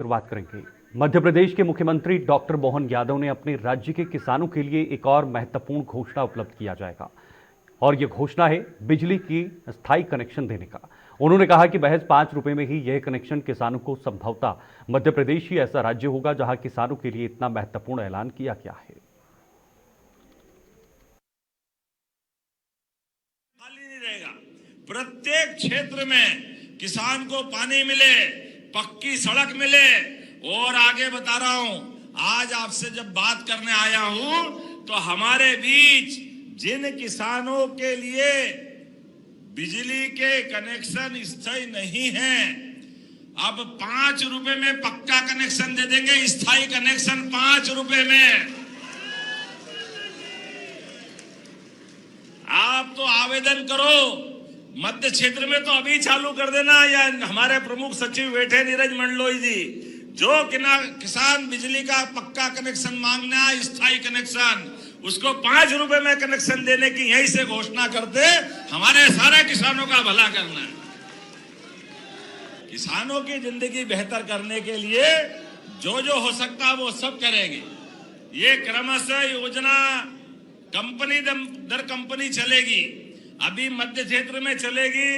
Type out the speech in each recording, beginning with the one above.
शुरुआत करेंगे। मध्य प्रदेश के मुख्यमंत्री डॉक्टर मोहन यादव ने अपने राज्य के किसानों के लिए एक और महत्वपूर्ण घोषणा उपलब्ध किया जाएगा और यह घोषणा है बिजली की स्थायी कनेक्शन देने का। उन्होंने कहा कि महज 5 रुपए में ही यह कनेक्शन किसानों को संभवतः मध्य प्रदेश ही ऐसा राज्य होगा जहां किसानों के लिए इतना महत्वपूर्ण ऐलान किया गया है। खाली नहीं रहेगा। प्रत्येक क्षेत्र में किसान को पानी मिले, पक्की सड़क मिले। और आगे बता रहा हूं, आज आपसे जब बात करने आया हूं तो हमारे बीच जिन किसानों के लिए बिजली के कनेक्शन स्थायी नहीं है, अब 5 रुपए में पक्का कनेक्शन दे देंगे। स्थायी कनेक्शन 5 रुपए में। आप तो आवेदन करो, मध्य क्षेत्र में तो अभी चालू कर देना। या हमारे प्रमुख सचिव बैठे नीरज मंडलोई जी, जो किसान बिजली का पक्का कनेक्शन मांगना, स्थायी कनेक्शन, उसको 5 रुपए में कनेक्शन देने की यहीं से घोषणा करते। हमारे सारे किसानों का भला करना है। किसानों की जिंदगी बेहतर करने के लिए जो जो हो सकता है वो सब करेंगे। ये क्रमशः योजना कंपनी दर कंपनी चलेगी। अभी मध्य क्षेत्र में चलेगी,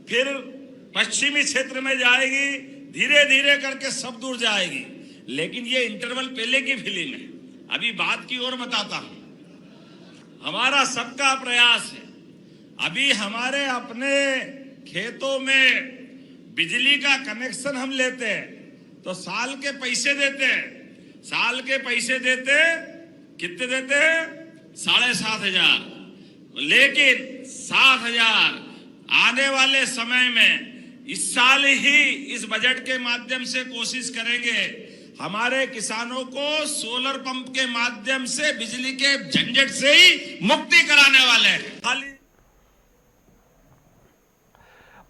फिर पश्चिमी क्षेत्र में जाएगी, धीरे धीरे करके सब दूर जाएगी। लेकिन ये इंटरवल पहले की फिल्म है। अभी बात की ओर बताता हूं। हमारा सबका प्रयास है, अभी हमारे अपने खेतों में बिजली का कनेक्शन हम लेते हैं तो साल के पैसे देते हैं। साल के पैसे देते कितने देते हैं? 7,500। लेकिन 7,000 आने वाले समय में इस साल ही इस बजट के माध्यम से कोशिश करेंगे हमारे किसानों को सोलर पंप के माध्यम से बिजली के झंझट से ही मुक्ति कराने वाले हैं।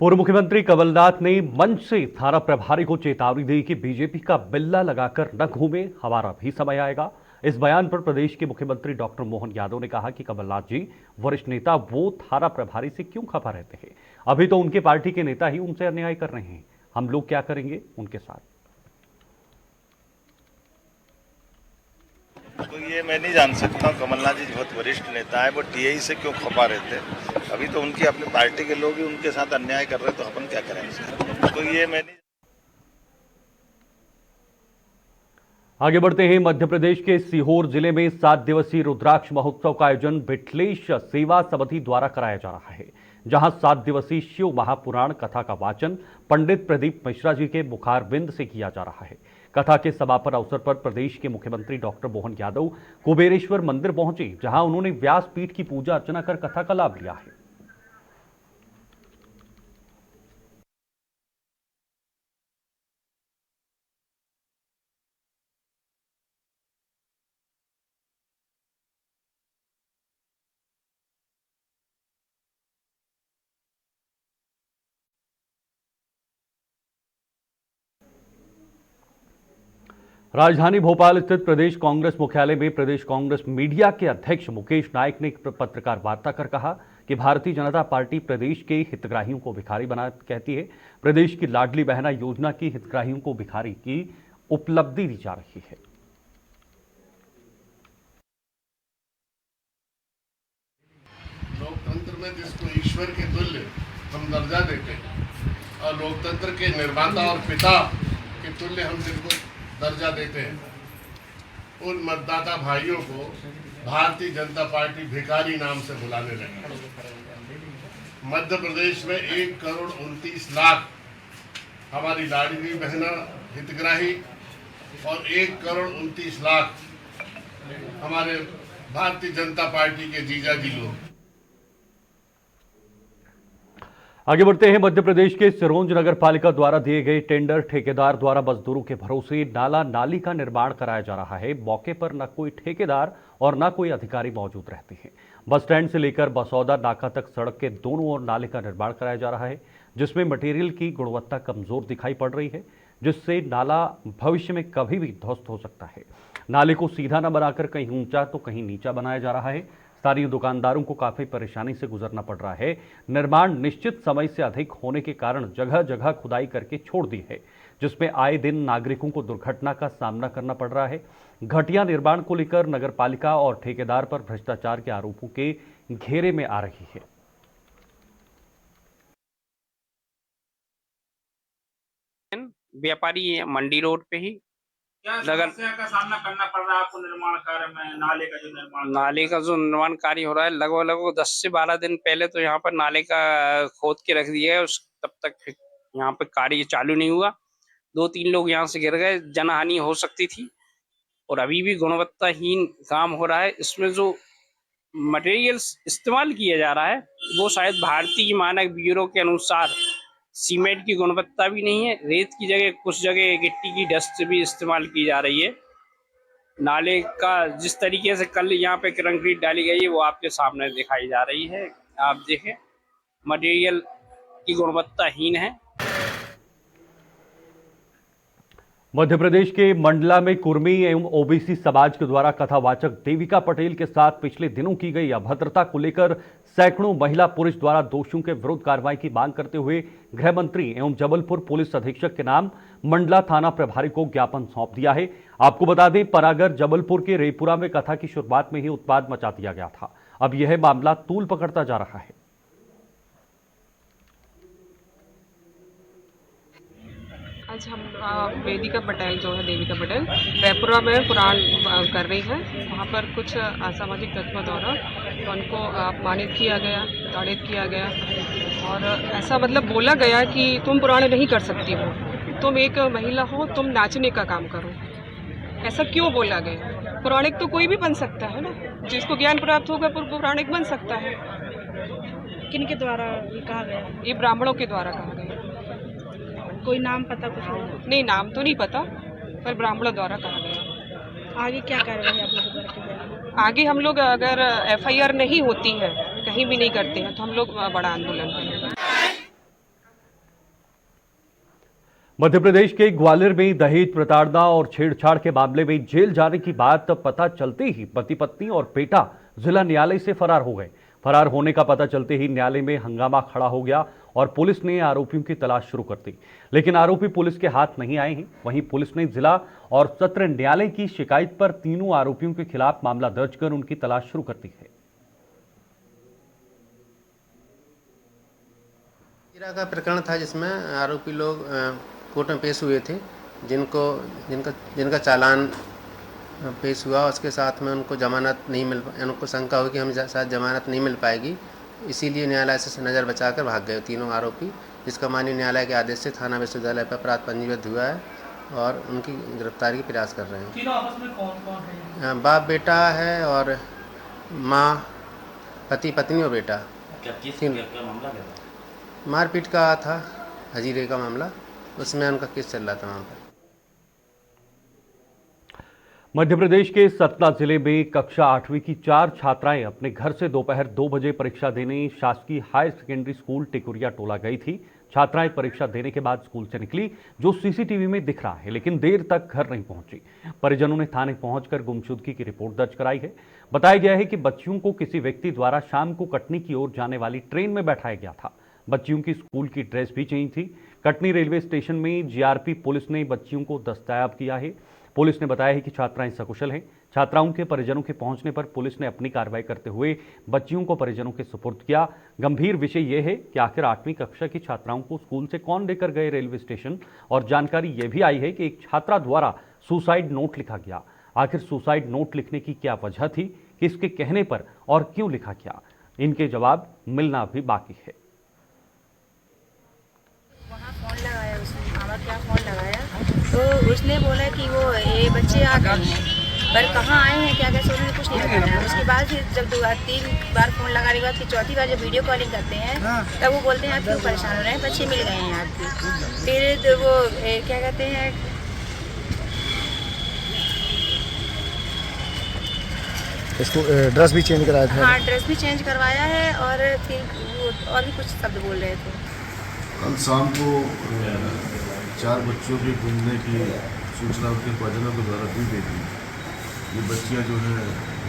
पूर्व मुख्यमंत्री कमलनाथ ने मंच से थाना प्रभारी को चेतावनी दी कि बीजेपी का बिल्ला लगाकर न घूमे, हमारा भी समय आएगा। इस बयान पर प्रदेश के मुख्यमंत्री डॉक्टर मोहन यादव ने कहा कि कमलनाथ जी वरिष्ठ नेता, वो थाना प्रभारी से क्यों खफा रहते हैं? अभी तो उनके पार्टी के नेता ही उनसे अन्याय कर रहे हैं। हम लोग क्या करेंगे उनके साथ? तो ये मैं नहीं जान सकता हूँ। कमलनाथ जी बहुत वरिष्ठ नेता है, वो टीआई से क्यों खपा रहते? अभी तो उनकी अपनी पार्टी के लोग ही उनके साथ अन्याय कर रहे, तो अपन क्या करेंगे? तो ये मैं नहीं। आगे बढ़ते हैं। मध्य प्रदेश के सीहोर जिले में 7 दिवसीय रुद्राक्ष महोत्सव का आयोजन बिटलेश सेवा समिति द्वारा कराया जा रहा है, जहां 7 दिवसीय शिव महापुराण कथा का वाचन पंडित प्रदीप मिश्रा जी के मुखारबिंद से किया जा रहा है। कथा के समापन अवसर पर प्रदेश के मुख्यमंत्री डॉक्टर मोहन यादव कुबेरेश्वर मंदिर पहुंचे, जहां उन्होंने व्यास पीठ की पूजा अर्चना कर कथा का लाभ लिया है। राजधानी भोपाल स्थित प्रदेश कांग्रेस मुख्यालय में प्रदेश कांग्रेस मीडिया के अध्यक्ष मुकेश नायक ने एक पत्रकार वार्ता कर कहा कि भारतीय जनता पार्टी प्रदेश के हितग्राहियों को भिखारी बना कहती है। प्रदेश की लाडली बहना योजना की हितग्राहियों को भिखारी की उपलब्धि दी जा रही है। लोकतंत्र में जिसको ईश्वर के तुल्य हम दर्जा देते हैं और लोकतंत्र के निर्माता और पिता के तुल्य हम जिनको दर्जा देते हैं, उन मतदाता भाइयों को भारतीय जनता पार्टी भिखारी नाम से बुलाने लगी। मध्य प्रदेश में 1,29,00,000 हमारी लाडली बहना हितग्राही और 1,29,00,000 हमारे भारतीय जनता पार्टी के जीजाजी लोग। आगे बढ़ते हैं। मध्य प्रदेश के सिरोंज नगर पालिका द्वारा दिए गए टेंडर ठेकेदार द्वारा मजदूरों के भरोसे नाला नाली का निर्माण कराया जा रहा है। मौके पर न कोई ठेकेदार और न कोई अधिकारी मौजूद रहते हैं। बस स्टैंड से लेकर बसौदा नाका तक सड़क के दोनों ओर नाले का निर्माण कराया जा रहा है, जिसमें मटेरियल की गुणवत्ता कमजोर दिखाई पड़ रही है, जिससे नाला भविष्य में कभी भी ध्वस्त हो सकता है। नाले को सीधा न बनाकर कहीं ऊंचा तो कहीं नीचा बनाया जा रहा है। स्थानीय दुकानदारों को काफी परेशानी से गुजरना पड़ रहा है। निर्माण निश्चित समय से अधिक होने के कारण जगह जगह खुदाई करके छोड़ दी है, जिसमें आए दिन नागरिकों को दुर्घटना का सामना करना पड़ रहा है। घटिया निर्माण को लेकर नगरपालिका और ठेकेदार पर भ्रष्टाचार के आरोपों के घेरे में आ रही है। व्यापारी मंडी रोड पे ही क्या समस्या का सामना करना पड़ रहा है आपको निर्माण कार्य में? नाले का जो निर्माण कार्य हो रहा है, लगभग 10 से 12 दिन पहले तो यहाँ पर नाले का खोद के रख दिया है। तब तक यहाँ पे कार्य चालू नहीं हुआ। 2-3 लोग यहाँ से गिर गए, जनहानि हो सकती थी और अभी भी गुणवत्ताहीन काम हो रहा है। इसमें जो मटेरियल्स इस्तेमाल किया जा रहा है वो शायद भारतीय मानक ब्यूरो के अनुसार सीमेंट की गुणवत्ता भी नहीं है। रेत की जगह कुछ जगह गिट्टी की डस्ट भी इस्तेमाल की जा रही है। नाले का जिस तरीके से कल यहाँ पे कंक्रीट डाली गई है वो आपके सामने दिखाई जा रही है। आप देखें, मटेरियल की गुणवत्ताहीन है। मध्य प्रदेश के मंडला में कुर्मी एवं ओबीसी समाज के द्वारा कथावाचक देविका पटेल के साथ पिछले दिनों की गई अभद्रता को लेकर सैकड़ों महिला पुरुष द्वारा दोषियों के विरुद्ध कार्रवाई की मांग करते हुए गृह मंत्री एवं जबलपुर पुलिस अधीक्षक के नाम मंडला थाना प्रभारी को ज्ञापन सौंप दिया है। आपको बता दें, परागर जबलपुर के रेपुरा में कथा की शुरुआत में ही उत्पाद मचा दिया गया था। अब यह मामला तूल पकड़ता जा रहा है। आज हम वेदिका पटेल जो है, देविका पटेल रेपुरा में पुराण कर रही है। वहाँ पर कुछ असामाजिक तत्वों द्वारा उनको अपमानित किया गया, ताड़ित किया गया और ऐसा मतलब बोला गया कि तुम पुराण नहीं कर सकती हो, तुम एक महिला हो, तुम नाचने का काम करो। ऐसा क्यों बोला गया? पौराणिक तो कोई भी बन सकता है ना, जिसको ज्ञान प्राप्त होगा पौराणिक बन सकता है। किनके द्वारा ये कहा गया? ये ब्राह्मणों के द्वारा कहा गया। कोई नाम पता कुछ नहीं, नाम तो नहीं पता, पर ब्राह्मणों द्वारा कहा गया। आगे क्या कार्रवाई आप लोगों द्वारा की जाएगी? आगे हम लोग अगर FIR नहीं होती है, कहीं भी नहीं करते हैं, तो हम लोग बड़ा आंदोलन करेंगे। मध्य प्रदेश के ग्वालियर में दहेज प्रताड़ना और छेड़छाड़ के मामले में जेल जाने की बात पता चलते ही पति पत्नी और बेटा जिला न्यायालय से फरार हो गए। फरार होने का पता चलते ही न्यायालय में हंगामा खड़ा हो गया और पुलिस ने आरोपियों की तलाश शुरू कर दी, लेकिन आरोपी पुलिस के हाथ नहीं आए हैं। वहीं पुलिस ने जिला और सत्र न्यायालय की शिकायत पर तीनों आरोपियों के खिलाफ मामला दर्ज कर उनकी तलाश शुरू कर दी है। का प्रकरण था जिसमें आरोपी लोग कोर्ट में पेश हुए थे, जिनका चालान पेश हुआ। उसके साथ में उनको जमानत नहीं मिल, उनको शंका हुई कि हम शायद जमानत नहीं मिल पाएगी, इसीलिए न्यायालय से नज़र बचाकर भाग गए तीनों आरोपी, जिसका माननीय न्यायालय के आदेश से थाना विश्वविद्यालय पर अपराध पंजीबद्ध हुआ है और उनकी गिरफ्तारी की प्रयास कर रहे हैं। तीनों आपस में कौन है? बाप बेटा है और माँ, पति पत्नी और बेटा। मामला मारपीट का था, हजीरे का मामला, उसमें उनका केस चल रहा था वहाँ पर। मध्य प्रदेश के सतना जिले में कक्षा 8वीं की 4 छात्राएं अपने घर से दोपहर 2 बजे परीक्षा देने शासकीय हायर सेकेंडरी स्कूल टिकुरिया टोला गई थी। छात्राएं परीक्षा देने के बाद स्कूल से निकली, जो सीसीटीवी में दिख रहा है, लेकिन देर तक घर नहीं पहुंची। परिजनों ने थाने पहुंचकर गुमशुदगी की रिपोर्ट दर्ज कराई है। बताया गया है कि बच्चियों को किसी व्यक्ति द्वारा शाम को कटनी की ओर जाने वाली ट्रेन में बैठाया गया था। बच्चियों की स्कूल की ड्रेस भी चेंज थी। कटनी रेलवे स्टेशन में जीआरपी पुलिस ने बच्चियों को दस्तयाब किया है। पुलिस ने बताया है कि छात्राएं सकुशल हैं। छात्राओं के परिजनों के पहुंचने पर पुलिस ने अपनी कार्रवाई करते हुए बच्चियों को परिजनों के सुपुर्द किया। गंभीर विषय यह है कि आखिर 8वीं कक्षा की छात्राओं को स्कूल से कौन लेकर गए रेलवे स्टेशन, और जानकारी यह भी आई है कि एक छात्रा द्वारा सुसाइड नोट लिखा गया। आखिर सुसाइड नोट लिखने की क्या वजह थी, किसके कहने पर और क्यों लिखा गया, इनके जवाब मिलना भी बाकी है। वहाँ फ़ोन लगाया उसने, मामा क्या फ़ोन लगाया तो उसने बोला कि वो ये बच्चे आ गए हैं, पर कहाँ आए हैं क्या कैसे उन्होंने कुछ नहीं बताया। उसके बाद फिर जब 3 बार फ़ोन लगाने के बाद फिर चौथी बार जब वीडियो कॉलिंग करते हैं तब वो बोलते हैं आप क्यों परेशान हो रहे हैं, बच्चे मिल गए हैं आपके। फिर वो क्या कहते हैं, इसको ड्रेस भी चेंज कराया था। हाँ, ड्रेस भी चेंज करवाया है और फिर वो और भी कुछ शब्द बोल रहे थे। कल शाम को 4 बच्चों के घूमने की सूचना उनके परिजनों के द्वारा दी गई थी। ये बच्चियां जो है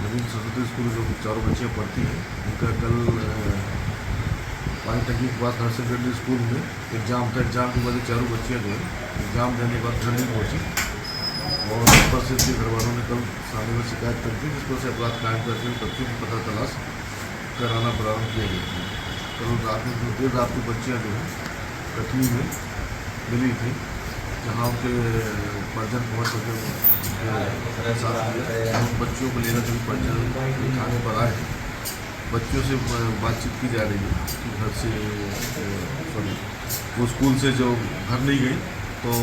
नवीन सरस्वती स्कूल जो 4 बच्चियां पढ़ती हैं, उनका कल पॉलिटेक्निक के बाद हायर सेकेंडरी स्कूल में एग्जाम था। एग्जाम के बाद चारों बच्चियाँ जो है एग्जाम देने के बाद घर नहीं पहुँची और इस पर से इसके घर वालों ने कल थाने में शिकायत कर दी, जिस पर से अपराध कायम करके बच्चों की पता तलाश कराना प्रारंभ किया गया था। कल रात में देर रात को बच्चियाँ जो है कटनी में मिली थी, जहाँ उनके परिजन पहुँच सके साथ उन बच्चियों को लेकर जब परिजन थाने पर आए, बच्चों से बातचीत की जा रही है कि घर से सॉरी वो स्कूल से जो घर नहीं गई तो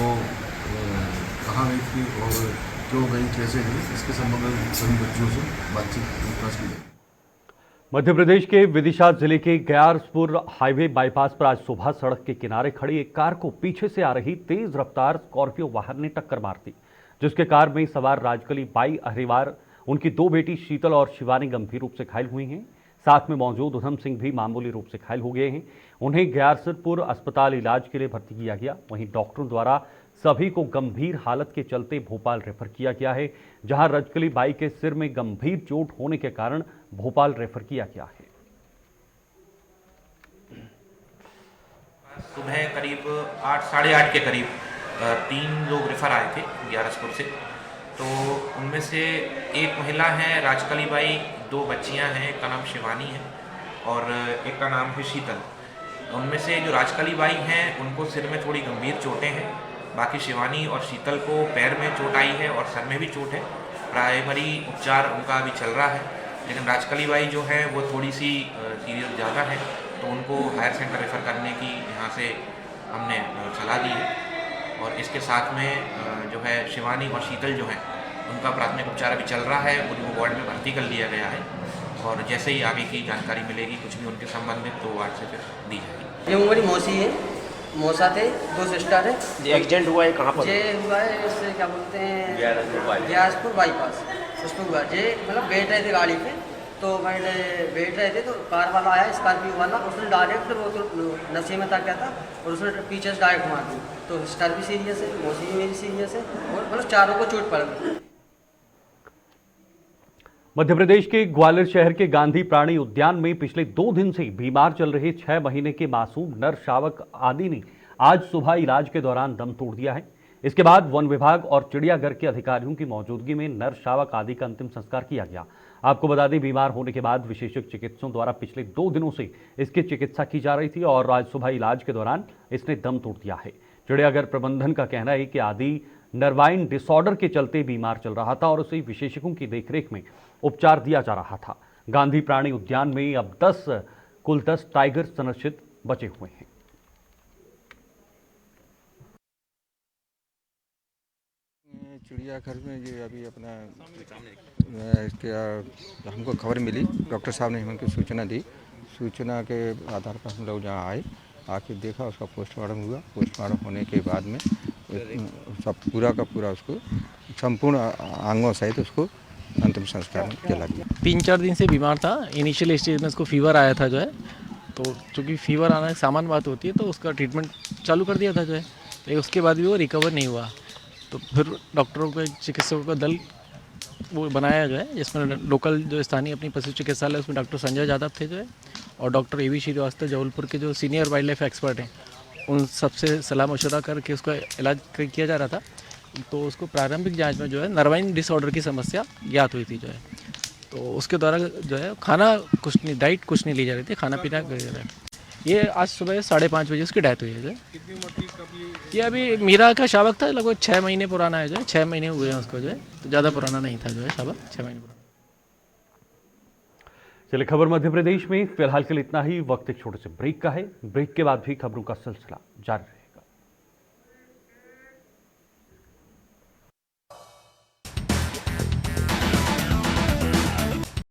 कहाँ गई थी और क्यों गई, कैसे गई, इसके संबंध में सभी बच्चों से बातचीत पूछताछ की जाएगी। मध्य प्रदेश के विदिशा जिले के ग्यारसपुर हाईवे बाईपास पर आज सुबह सड़क के किनारे खड़ी एक कार को पीछे से आ रही तेज रफ्तार स्कॉर्पियो वाहन ने टक्कर मार दी, जिसके कार में सवार राजकली बाई अहिरवार, उनकी दो बेटी शीतल और शिवानी गंभीर रूप से घायल हुई हैं। साथ में मौजूद उधम सिंह भी मामूली रूप से घायल हो गए हैं। उन्हें ग्यारसपुर अस्पताल इलाज के लिए भर्ती किया गया। वहीं डॉक्टरों द्वारा सभी को गंभीर हालत के चलते भोपाल रेफर किया गया है, जहां रजकली बाई के सिर में गंभीर चोट होने के कारण भोपाल रेफर किया गया है। सुबह करीब 8 साढ़े 8 के करीब 3 लोग रेफर आए थे ग्यारसपुर से। तो उनमें से एक महिला है राजकली बाई, 2 बच्चियां हैं, एक का नाम शिवानी है और एक का नाम है शीतल। उनमें से जो राजकली बाई हैं उनको सिर में थोड़ी गंभीर चोटें हैं, बाकी शिवानी और शीतल को पैर में चोट आई है और सर में भी चोट है। प्राइमरी उपचार उनका अभी चल रहा है, लेकिन राजकली बाई जो है वो थोड़ी सी सीरियस ज़्यादा है, तो उनको हायर सेंटर रेफ़र करने की यहाँ से हमने सलाह दी है। और इसके साथ में जो है शिवानी और शीतल जो हैं उनका प्राथमिक उपचार अभी चल रहा है, उनको वार्ड में भर्ती कर लिया गया है और जैसे ही आगे की जानकारी मिलेगी कुछ भी उनके संबंधित तो वार्ड से फिर दी जाएगी। ये मेरी मौसी है, मौसा थे, 2 सिस्टर है। ये एक्सीडेंट हुआ है कहाँ पर? ये हुआ है इससे क्या बोलते हैं ग्यारसपुर बाईपास उसको हुआ। ये मतलब बैठ रहे थे गाड़ी पे, तो मैंने बैठ रहे थे तो कार वाला आया, स्कॉर्पियो वाला, उसने डायरेक्ट वो तो नशे में था क्या था और उसने पीछे से डायरेक्ट मार दी। तो सिस्टर भी सीरियस है, मौसी भी मेरी सीरियस है और मतलब चारों को चोट पड़ गई। मध्य प्रदेश के ग्वालियर शहर के गांधी प्राणी उद्यान में पिछले 2 दिन से बीमार चल रहे 6 महीने के मासूम नर शावक आदि ने आज सुबह इलाज के दौरान दम तोड़ दिया है। इसके बाद वन विभाग और चिड़ियाघर के अधिकारियों की मौजूदगी में नर शावक आदि का अंतिम संस्कार किया गया। आपको बता दें, बीमार होने के बाद विशेषज्ञ चिकित्सकों द्वारा पिछले 2 दिनों से इसकी चिकित्सा की जा रही थी और आज सुबह इलाज के दौरान इसने दम तोड़ दिया है। चिड़ियाघर प्रबंधन का कहना है कि आदि नर्वाइन डिसऑर्डर के चलते बीमार चल रहा था और उसे विशेषज्ञों की देखरेख में उपचार दिया जा रहा था। गांधी प्राणी उद्यान में अब कुल 10 टाइगर संरक्षित बचे हुए हैं। चिड़ियाघर में ये अभी अपना क्या हमको खबर मिली, डॉक्टर साहब ने हमको सूचना दी। सूचना के आधार पर हम लोग यहाँ आए, आके देखा, उसका पोस्टमार्टम हुआ। पोस्टमार्टम होने के बाद में सब पूरा का पूरा उसको संपूर्ण अंगों सहित उसको अंतिम संस्कार किया गया। 3-4 दिन से बीमार था। इनिशियल स्टेज में उसको फीवर आया था जो है, तो चूँकि फीवर आना एक सामान्य बात होती है तो उसका ट्रीटमेंट चालू कर दिया था जो है, लेकिन उसके बाद भी वो रिकवर नहीं हुआ। तो फिर डॉक्टरों को, चिकित्सकों का दल वो बनाया जो है, जिसमें लोकल जो स्थानीय अपनी पशु चिकित्सालय उसमें डॉक्टर संजय यादव थे जो है, और डॉक्टर ए.वी. श्रीवास्तव जबलपुर के जो सीनियर वाइल्ड लाइफ एक्सपर्ट हैं, उन सबसे सलाह मशवरा करके उसका इलाज किया जा रहा था। तो उसको प्रारंभिक जांच में जो है नर्वाइन डिसऑर्डर की समस्या ज्ञात हुई थी जो है, तो उसके द्वारा जो है खाना कुछ नहीं, डाइट कुछ नहीं ली जा रही थी, खाना पीना कर रहा है। ये आज सुबह 5:30 बजे उसकी डेथ हुई है जो है। ये अभी मीरा का शावक था, लगभग 6 महीने पुराना है जो है, 6 महीने हुए हैं उसको जो है, तो ज़्यादा पुराना नहीं था जो है शावक, 6 महीने पुराना। चलिए, खबर मध्य प्रदेश में फिलहाल के लिए इतना ही। वक्त एक छोटे से ब्रेक का है। ब्रेक के बाद भी खबरों का सिलसिला जारी रहेगा।